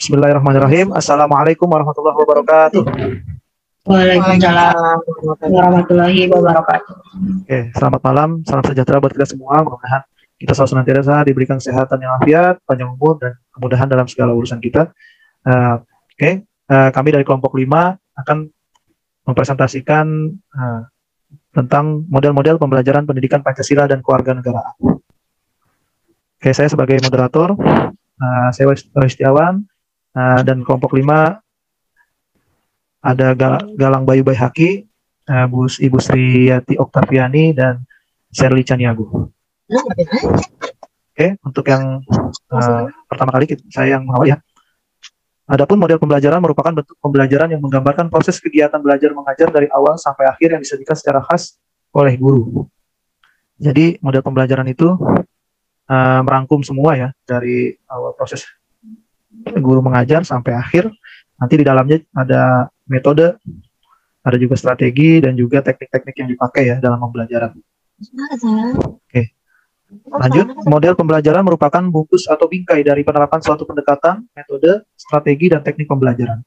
Bismillahirrahmanirrahim. Assalamualaikum warahmatullahi wabarakatuh. Waalaikumsalam warahmatullahi wabarakatuh. Oke, selamat malam, salam sejahtera buat kita semua. Mudah-mudahan kita selalu senantiasa diberikan kesehatan yang afiat, panjang umur, dan kemudahan dalam segala urusan kita. Kami dari kelompok 5 akan mempresentasikan tentang model-model pembelajaran pendidikan Pancasila dan kewarganegaraan. Oke, saya sebagai moderator, saya Westiawan, dan kelompok 5 ada Galang Bayu Bayhaki, Ibu Sriyati Oktaviani, dan Sherly Caniago. Oke, untuk yang pertama kali saya yang mengawal ya. Adapun model pembelajaran merupakan bentuk pembelajaran yang menggambarkan proses kegiatan belajar mengajar dari awal sampai akhir yang disajikan secara khas oleh guru. Jadi model pembelajaran itu merangkum semua ya, dari awal proses guru mengajar sampai akhir. Nanti di dalamnya ada metode, ada juga strategi, dan juga teknik-teknik yang dipakai ya dalam pembelajaran. Oke. Lanjut, model pembelajaran merupakan bungkus atau bingkai dari penerapan suatu pendekatan, metode, strategi, dan teknik pembelajaran.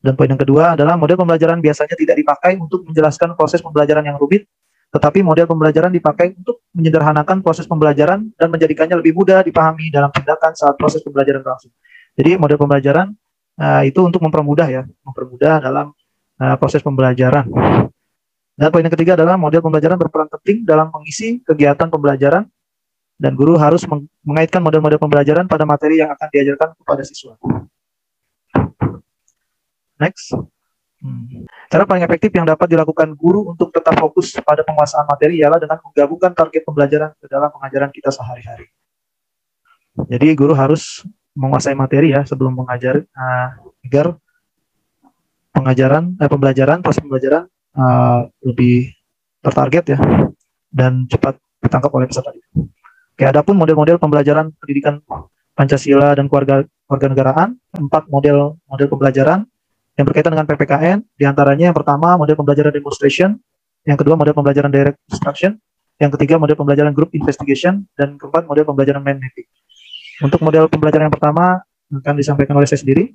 Dan poin yang kedua adalah model pembelajaran biasanya tidak dipakai untuk menjelaskan proses pembelajaran yang rumit, tetapi model pembelajaran dipakai untuk menyederhanakan proses pembelajaran dan menjadikannya lebih mudah dipahami dalam tindakan saat proses pembelajaran berlangsung. Jadi model pembelajaran itu untuk mempermudah dalam proses pembelajaran. Dan poin yang ketiga adalah model pembelajaran berperan penting dalam mengisi kegiatan pembelajaran, dan guru harus mengaitkan model-model pembelajaran pada materi yang akan diajarkan kepada siswa. Next. Cara paling efektif yang dapat dilakukan guru untuk tetap fokus pada penguasaan materi ialah dengan menggabungkan target pembelajaran ke dalam pengajaran kita sehari-hari. Jadi guru harus menguasai materi ya sebelum mengajar, agar proses pembelajaran lebih tertarget ya, dan cepat ditangkap oleh peserta didik. Oke, adapun model-model pembelajaran pendidikan Pancasila dan kewarganegaraan, 4 model pembelajaran yang berkaitan dengan PPKN, diantaranya yang pertama model pembelajaran demonstration, yang kedua model pembelajaran direct instruction, yang ketiga model pembelajaran group investigation, dan keempat model pembelajaran mind mapping. Untuk model pembelajaran yang pertama akan disampaikan oleh saya sendiri.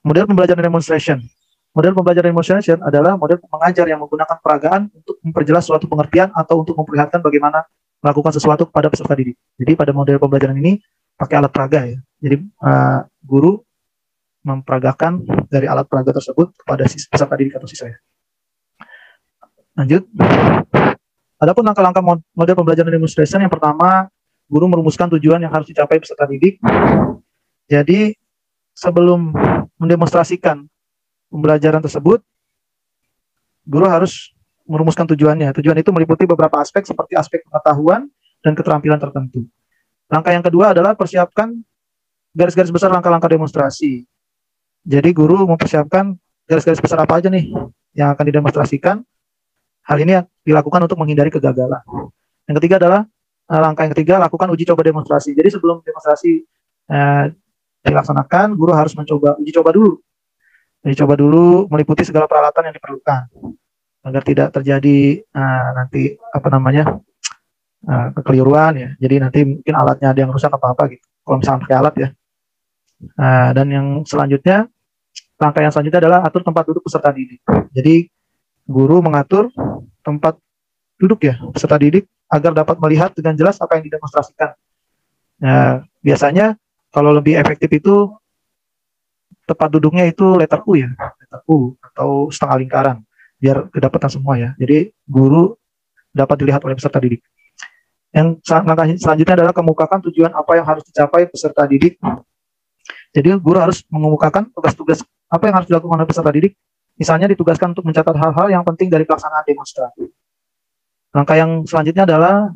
Model pembelajaran demonstration. Model pembelajaran demonstration adalah model mengajar yang menggunakan peragaan untuk memperjelas suatu pengertian atau untuk memperlihatkan bagaimana melakukan sesuatu kepada peserta didik. Jadi pada model pembelajaran ini pakai alat peraga ya. Jadi guru memperagakan dari alat peraga tersebut kepada peserta didik atau siswa. Lanjut. Adapun langkah-langkah model pembelajaran demonstration, yang pertama, guru merumuskan tujuan yang harus dicapai peserta didik. Jadi sebelum mendemonstrasikan pembelajaran tersebut, guru harus merumuskan tujuannya. Tujuan itu meliputi beberapa aspek seperti aspek pengetahuan dan keterampilan tertentu. Langkah yang kedua adalah persiapkan garis-garis besar langkah-langkah demonstrasi. Jadi guru mempersiapkan garis-garis besar apa aja nih yang akan didemonstrasikan. Hal ini dilakukan untuk menghindari kegagalan. Yang ketiga adalah langkah yang ketiga, lakukan uji coba demonstrasi. Jadi sebelum demonstrasi dilaksanakan, guru harus mencoba uji coba dulu. Uji coba dulu meliputi segala peralatan yang diperlukan agar tidak terjadi nanti kekeliruan ya. Jadi nanti mungkin alatnya ada yang rusak apa gitu. Kalau misalnya pakai alat ya. Dan yang selanjutnya, langkah yang selanjutnya adalah atur tempat duduk peserta didik. Jadi guru mengatur tempat duduk ya peserta didik agar dapat melihat dengan jelas apa yang didemonstrasikan. Biasanya kalau lebih efektif itu tempat duduknya itu letter U ya, letter U atau setengah lingkaran, biar kedapatan semua ya. Jadi guru dapat dilihat oleh peserta didik. Yang langkah selanjutnya adalah kemukakan tujuan apa yang harus dicapai peserta didik. Jadi guru harus mengemukakan tugas-tugas apa yang harus dilakukan oleh peserta didik. Misalnya ditugaskan untuk mencatat hal-hal yang penting dari pelaksanaan demonstrasi. Langkah yang selanjutnya adalah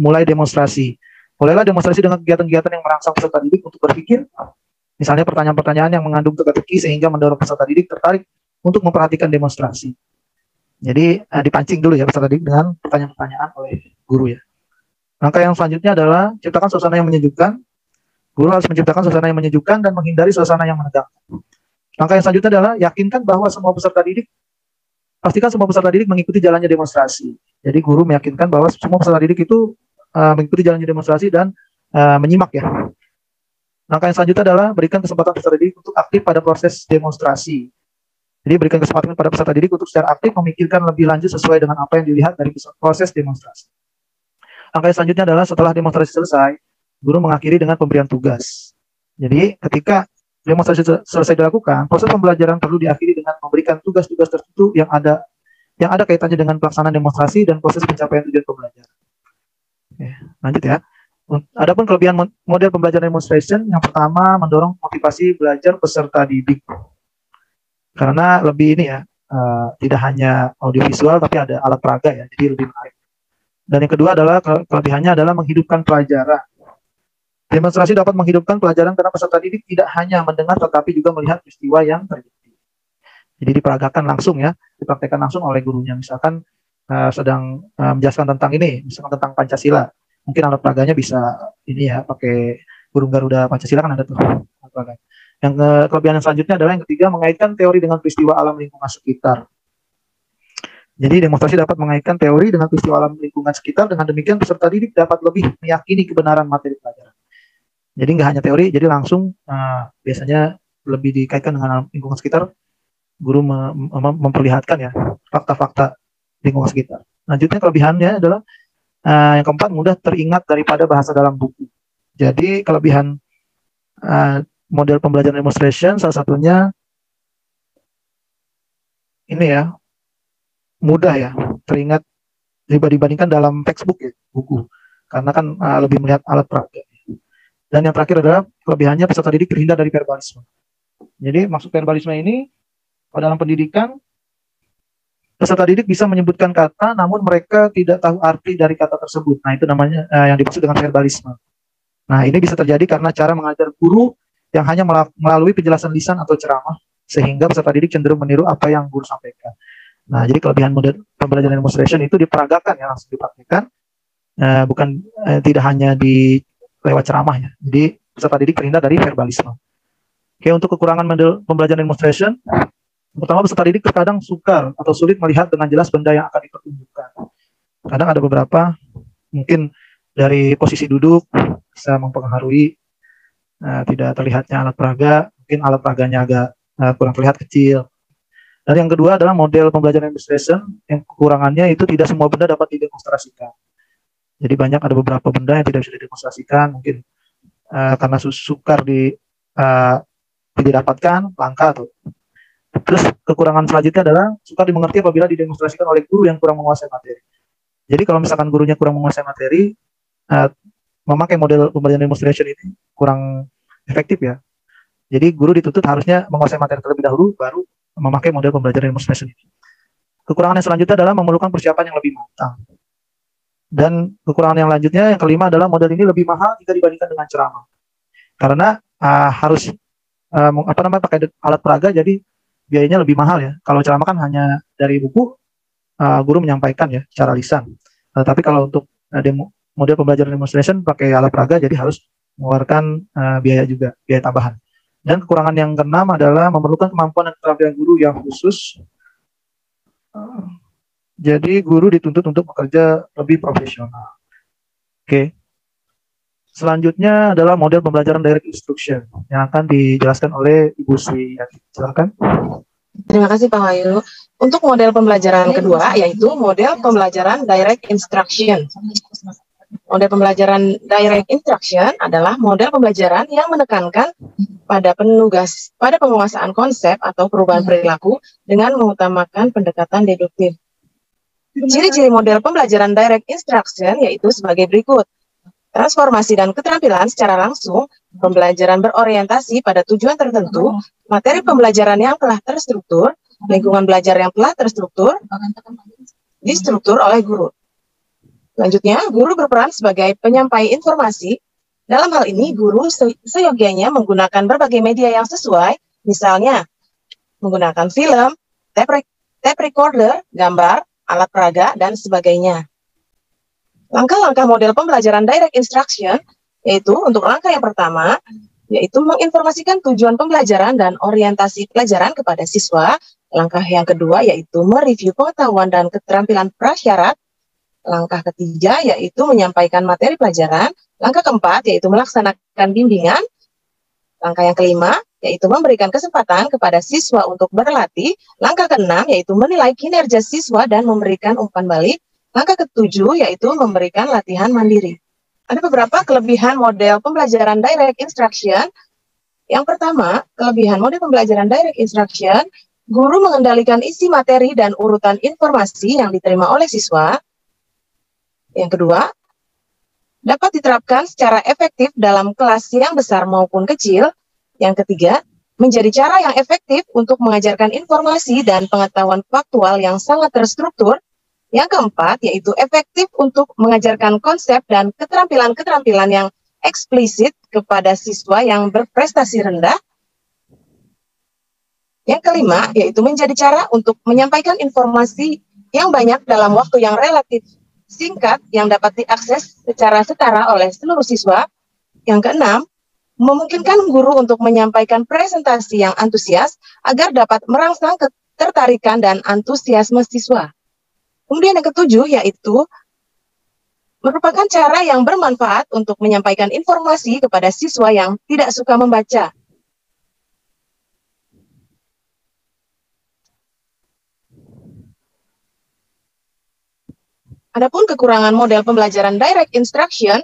mulai demonstrasi. Mulailah demonstrasi dengan kegiatan-kegiatan yang merangsang peserta didik untuk berpikir. Misalnya pertanyaan-pertanyaan yang mengandung teka-teki sehingga mendorong peserta didik tertarik untuk memperhatikan demonstrasi. Jadi dipancing dulu ya peserta didik dengan pertanyaan-pertanyaan oleh guru ya. Langkah yang selanjutnya adalah ciptakan suasana yang menyejukkan. Guru harus menciptakan suasana yang menyejukkan dan menghindari suasana yang menegangkan. Langkah yang selanjutnya adalah yakinkan bahwa pastikan semua peserta didik mengikuti jalannya demonstrasi. Jadi guru meyakinkan bahwa semua peserta didik itu mengikuti jalannya demonstrasi dan menyimak ya. Langkah yang selanjutnya adalah berikan kesempatan peserta didik untuk aktif pada proses demonstrasi. Jadi berikan kesempatan pada peserta didik untuk secara aktif memikirkan lebih lanjut sesuai dengan apa yang dilihat dari proses demonstrasi. Langkah yang selanjutnya adalah setelah demonstrasi selesai, guru mengakhiri dengan pemberian tugas. Jadi ketika demonstrasi selesai dilakukan, proses pembelajaran perlu diakhiri dengan memberikan tugas-tugas tertentu yang ada kaitannya dengan pelaksanaan demonstrasi dan proses pencapaian tujuan pembelajaran. Oke, lanjut ya. Adapun kelebihan model pembelajaran demonstration, yang pertama mendorong motivasi belajar peserta didik. Karena lebih ini ya, tidak hanya audiovisual tapi ada alat peraga ya, jadi lebih menarik. Dan yang kedua adalah kelebihannya adalah menghidupkan pelajaran. Demonstrasi dapat menghidupkan pelajaran karena peserta didik tidak hanya mendengar tetapi juga melihat peristiwa yang terjadi. Jadi diperagakan langsung ya, dipraktekkan langsung oleh gurunya. Misalkan sedang menjelaskan tentang ini, misalkan tentang Pancasila. Mungkin alat peraganya bisa ini ya, pakai burung Garuda Pancasila kan ada tuh. Yang kelebihan yang selanjutnya adalah yang ketiga, mengaitkan teori dengan peristiwa alam lingkungan sekitar. Jadi demonstrasi dapat mengaitkan teori dengan peristiwa alam lingkungan sekitar, dengan demikian peserta didik dapat lebih meyakini kebenaran materi pelajaran. Jadi nggak hanya teori, jadi langsung biasanya lebih dikaitkan dengan alam lingkungan sekitar, guru memperlihatkan ya fakta-fakta lingkungan sekitar. Lanjutnya kelebihannya adalah yang keempat, mudah teringat daripada bahasa dalam buku. Jadi kelebihan model pembelajaran demonstration salah satunya ini ya, mudah ya teringat dibandingkan dalam textbook ya, buku, karena kan lebih melihat alat peraga. Dan yang terakhir adalah kelebihannya peserta didik terhindar dari verbalisme. Jadi maksud verbalisme ini dalam pendidikan, peserta didik bisa menyebutkan kata namun mereka tidak tahu arti dari kata tersebut. Nah itu namanya yang dimaksud dengan verbalisme. Nah ini bisa terjadi karena cara mengajar guru yang hanya melalui penjelasan lisan atau ceramah, sehingga peserta didik cenderung meniru apa yang guru sampaikan. Nah, jadi kelebihan model pembelajaran demonstration itu diperagakan ya, langsung dipraktikkan, bukan tidak hanya di lewat ceramah ya. Jadi peserta didik terhindar dari verbalisme. Oke, untuk kekurangan model pembelajaran demonstration, pertama peserta didik terkadang sukar atau sulit melihat dengan jelas benda yang akan dipertunjukkan. Kadang ada beberapa, mungkin dari posisi duduk bisa mempengaruhi tidak terlihatnya alat peraga, mungkin alat peraganya agak kurang terlihat kecil. Dan yang kedua adalah model pembelajaran demonstration, yang kekurangannya itu tidak semua benda dapat didemonstrasikan. Jadi banyak ada beberapa benda yang tidak bisa didemonstrasikan, mungkin karena sukar didapatkan, langka atau. Terus kekurangan selanjutnya adalah sukar dimengerti apabila didemonstrasikan oleh guru yang kurang menguasai materi. Jadi kalau misalkan gurunya kurang menguasai materi, memakai model pembelajaran demonstration ini kurang efektif ya. Jadi guru dituntut harusnya menguasai materi terlebih dahulu, baru memakai model pembelajaran demonstration ini. Kekurangan yang selanjutnya adalah memerlukan persiapan yang lebih matang. Dan kekurangan yang lanjutnya, yang kelima adalah model ini lebih mahal jika dibandingkan dengan ceramah. Karena harus pakai alat peraga, jadi biayanya lebih mahal ya. Kalau ceramah kan hanya dari buku, guru menyampaikan ya secara lisan. Tapi kalau untuk model pembelajaran demonstration pakai alat peraga, jadi harus mengeluarkan biaya juga, biaya tambahan. Dan kekurangan yang keenam adalah memerlukan kemampuan dan keterampilan guru yang khusus. Jadi guru dituntut untuk bekerja lebih profesional. Oke. Selanjutnya adalah model pembelajaran direct instruction yang akan dijelaskan oleh Ibu Sri. Silakan. Terima kasih Pak Wahyu. Untuk model pembelajaran kedua yaitu model pembelajaran direct instruction. Model pembelajaran direct instruction adalah model pembelajaran yang menekankan pada penguasaan konsep atau perubahan perilaku dengan mengutamakan pendekatan deduktif. Ciri-ciri model pembelajaran direct instruction yaitu sebagai berikut. Transformasi dan keterampilan secara langsung, pembelajaran berorientasi pada tujuan tertentu, materi pembelajaran yang telah terstruktur, lingkungan belajar yang telah terstruktur, distruktur oleh guru. Selanjutnya, guru berperan sebagai penyampai informasi. Dalam hal ini, guru seyogianya menggunakan berbagai media yang sesuai, misalnya menggunakan film, tape recorder, gambar, alat peraga, dan sebagainya. Langkah-langkah model pembelajaran direct instruction, yaitu untuk langkah yang pertama, yaitu menginformasikan tujuan pembelajaran dan orientasi pelajaran kepada siswa. Langkah yang kedua, yaitu mereview pengetahuan dan keterampilan prasyarat. Langkah ketiga, yaitu menyampaikan materi pelajaran. Langkah keempat, yaitu melaksanakan bimbingan. Langkah yang kelima, yaitu memberikan kesempatan kepada siswa untuk berlatih. Langkah keenam, yaitu menilai kinerja siswa dan memberikan umpan balik. Langkah ketujuh, yaitu memberikan latihan mandiri. Ada beberapa kelebihan model pembelajaran direct instruction. Yang pertama, kelebihan model pembelajaran direct instruction, guru mengendalikan isi materi dan urutan informasi yang diterima oleh siswa. Yang kedua, dapat diterapkan secara efektif dalam kelas yang besar maupun kecil. Yang ketiga, menjadi cara yang efektif untuk mengajarkan informasi dan pengetahuan faktual yang sangat terstruktur. Yang keempat, yaitu efektif untuk mengajarkan konsep dan keterampilan-keterampilan yang eksplisit kepada siswa yang berprestasi rendah. Yang kelima, yaitu menjadi cara untuk menyampaikan informasi yang banyak dalam waktu yang relatif singkat yang dapat diakses secara setara oleh seluruh siswa. Yang keenam, memungkinkan guru untuk menyampaikan presentasi yang antusias agar dapat merangsang ketertarikan dan antusiasme siswa. Kemudian yang ketujuh, yaitu merupakan cara yang bermanfaat untuk menyampaikan informasi kepada siswa yang tidak suka membaca. Adapun kekurangan model pembelajaran direct instruction,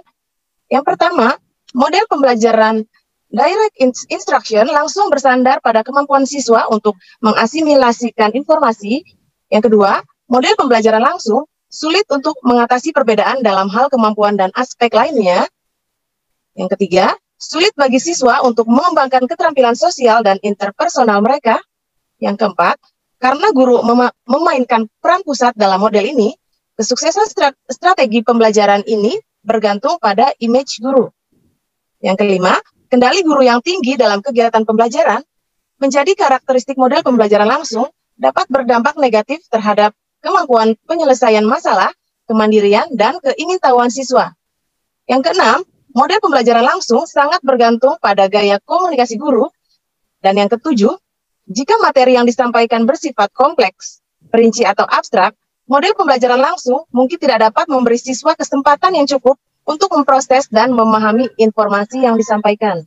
yang pertama, model pembelajaran direct instruction langsung bersandar pada kemampuan siswa untuk mengasimilasikan informasi. Yang kedua, model pembelajaran langsung sulit untuk mengatasi perbedaan dalam hal kemampuan dan aspek lainnya. Yang ketiga, sulit bagi siswa untuk mengembangkan keterampilan sosial dan interpersonal mereka. Yang keempat, karena guru memainkan peran pusat dalam model ini, kesuksesan strategi pembelajaran ini bergantung pada image guru. Yang kelima, kendali guru yang tinggi dalam kegiatan pembelajaran menjadi karakteristik model pembelajaran langsung dapat berdampak negatif terhadap kemampuan penyelesaian masalah, kemandirian, dan keingintahuan siswa. Yang keenam, model pembelajaran langsung sangat bergantung pada gaya komunikasi guru. Dan yang ketujuh, jika materi yang disampaikan bersifat kompleks, perinci atau abstrak, model pembelajaran langsung mungkin tidak dapat memberi siswa kesempatan yang cukup untuk memproses dan memahami informasi yang disampaikan.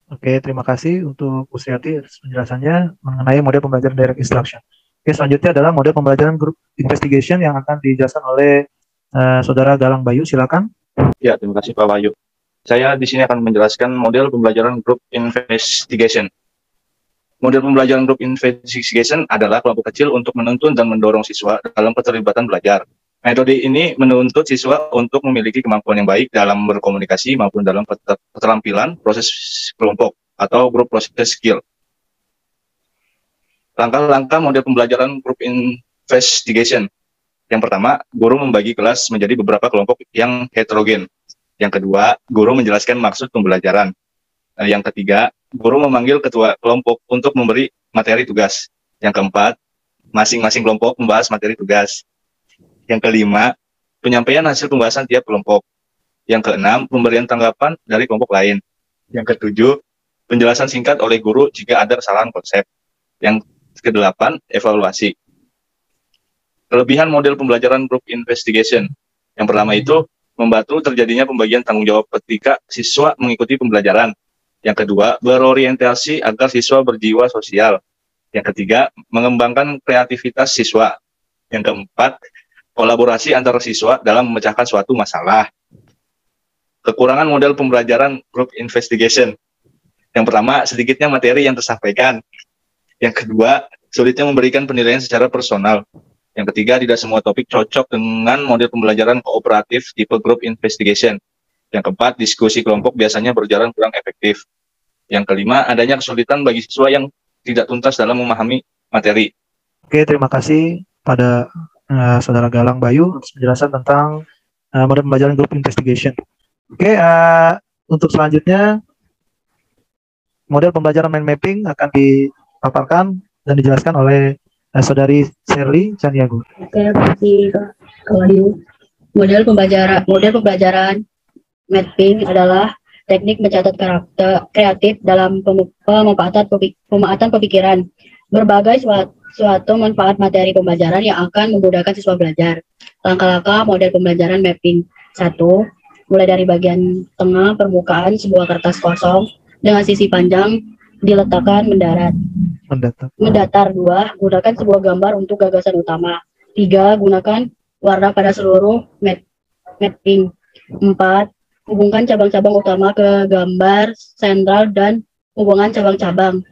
Oke, terima kasih untuk Bu Sriati atas penjelasannya mengenai model pembelajaran direct instruction. Oke, selanjutnya adalah model pembelajaran group investigation yang akan dijelaskan oleh Saudara Galang Bayu. Silakan. Ya, terima kasih Pak Bayu. Saya di sini akan menjelaskan model pembelajaran group investigation. Model pembelajaran group investigation adalah kelompok kecil untuk menuntun dan mendorong siswa dalam keterlibatan belajar. Metode ini menuntut siswa untuk memiliki kemampuan yang baik dalam berkomunikasi maupun dalam keterampilan proses kelompok atau group process skill. Langkah-langkah model pembelajaran group investigation. Yang pertama, guru membagi kelas menjadi beberapa kelompok yang heterogen. Yang kedua, guru menjelaskan maksud pembelajaran. Yang ketiga, guru memanggil ketua kelompok untuk memberi materi tugas. Yang keempat, masing-masing kelompok membahas materi tugas. Yang kelima, penyampaian hasil pembahasan tiap kelompok. Yang keenam, pemberian tanggapan dari kelompok lain. Yang ketujuh, penjelasan singkat oleh guru jika ada kesalahan konsep. Yang kedelapan, evaluasi. Kelebihan model pembelajaran group investigation. Yang pertama itu, membantu terjadinya pembagian tanggung jawab ketika siswa mengikuti pembelajaran. Yang kedua, berorientasi agar siswa berjiwa sosial. Yang ketiga, mengembangkan kreativitas siswa. Yang keempat, kolaborasi antar siswa dalam memecahkan suatu masalah. Kekurangan model pembelajaran group investigation. Yang pertama, sedikitnya materi yang tersampaikan. Yang kedua, sulitnya memberikan penilaian secara personal. Yang ketiga, tidak semua topik cocok dengan model pembelajaran kooperatif tipe group investigation. Yang keempat, diskusi kelompok biasanya berjalan kurang efektif. Yang kelima, adanya kesulitan bagi siswa yang tidak tuntas dalam memahami materi. Oke, terima kasih pada Saudara Galang Bayu atas penjelasan tentang model pembelajaran group investigation. Oke, untuk selanjutnya model pembelajaran mind mapping akan dipaparkan dan dijelaskan oleh Saudari Shirley Caniago. Oke, terima kasih Kak Wahyu. Model pembelajaran mapping adalah teknik mencatat karakter kreatif dalam pemanfaatan pemikiran. Berbagai suatu manfaat materi pembelajaran yang akan memudahkan siswa belajar. Langkah-langkah model pembelajaran mapping. 1. Mulai dari bagian tengah permukaan sebuah kertas kosong. dengan sisi panjang diletakkan mendarat. Mendatar. Mendatar. 2. Gunakan sebuah gambar untuk gagasan utama. 3. Gunakan warna pada seluruh mapping. 4. Hubungkan cabang-cabang utama ke gambar sentral dan hubungan cabang-cabang.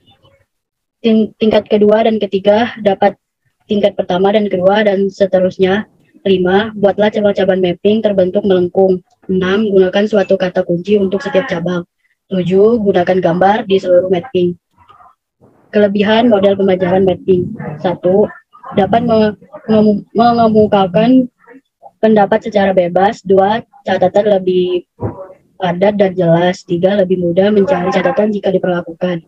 Tingkat kedua dan ketiga dapat tingkat pertama dan kedua dan seterusnya. 5. Buatlah cabang-cabang mapping terbentuk melengkung. 6. Gunakan suatu kata kunci untuk setiap cabang. 7. Gunakan gambar di seluruh mapping. Kelebihan model pembelajaran mapping. 1. Dapat mengemukakan pendapat secara bebas. 2. Catatan lebih padat dan jelas. 3. Lebih mudah mencari catatan jika diperlakukan.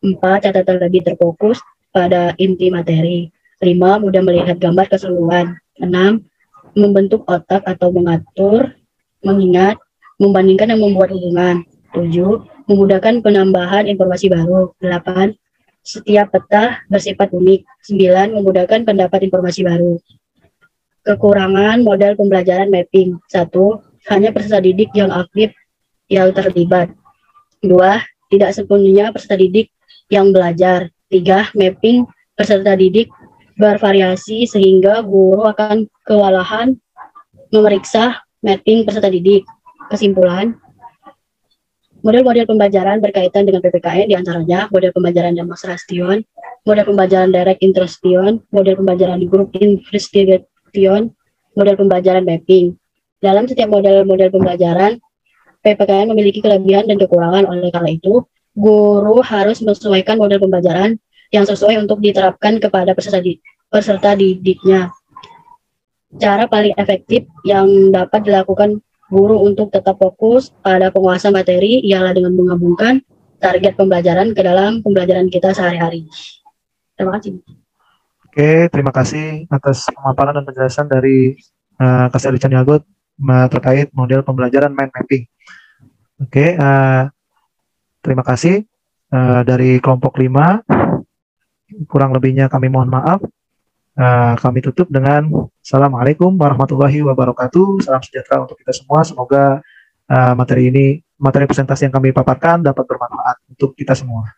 4. Catatan lebih terfokus pada inti materi. 5. Mudah melihat gambar keseluruhan. 6. Membentuk otak atau mengatur, mengingat, membandingkan dan membuat hubungan. 7. Memudahkan penambahan informasi baru. 8. Setiap peta bersifat unik. 9. Memudahkan pendapat informasi baru. Kekurangan model pembelajaran mapping. 1. Hanya peserta didik yang aktif yang terlibat. 2. Tidak sepenuhnya peserta didik yang belajar. 3. Mapping peserta didik bervariasi sehingga guru akan kewalahan memeriksa mapping peserta didik. Kesimpulan, model-model pembelajaran berkaitan dengan PPKN diantaranya model pembelajaran demonstration, model pembelajaran direct instruction, model pembelajaran group investigation, model pembelajaran mapping. Dalam setiap model-model pembelajaran, PPKN memiliki kelebihan dan kekurangan. Oleh karena itu, guru harus menyesuaikan model pembelajaran yang sesuai untuk diterapkan kepada peserta didiknya. Cara paling efektif yang dapat dilakukan guru untuk tetap fokus pada penguasaan materi ialah dengan menggabungkan target pembelajaran ke dalam pembelajaran kita sehari-hari. Terima kasih. Oke, terima kasih atas pemaparan dan penjelasan dari Kak Sally Caniago terkait model pembelajaran mind mapping. Oke, terima kasih dari kelompok 5. Kurang lebihnya kami mohon maaf. Kami tutup dengan Assalamualaikum warahmatullahi wabarakatuh. Salam sejahtera untuk kita semua. Semoga materi presentasi yang kami paparkan dapat bermanfaat untuk kita semua.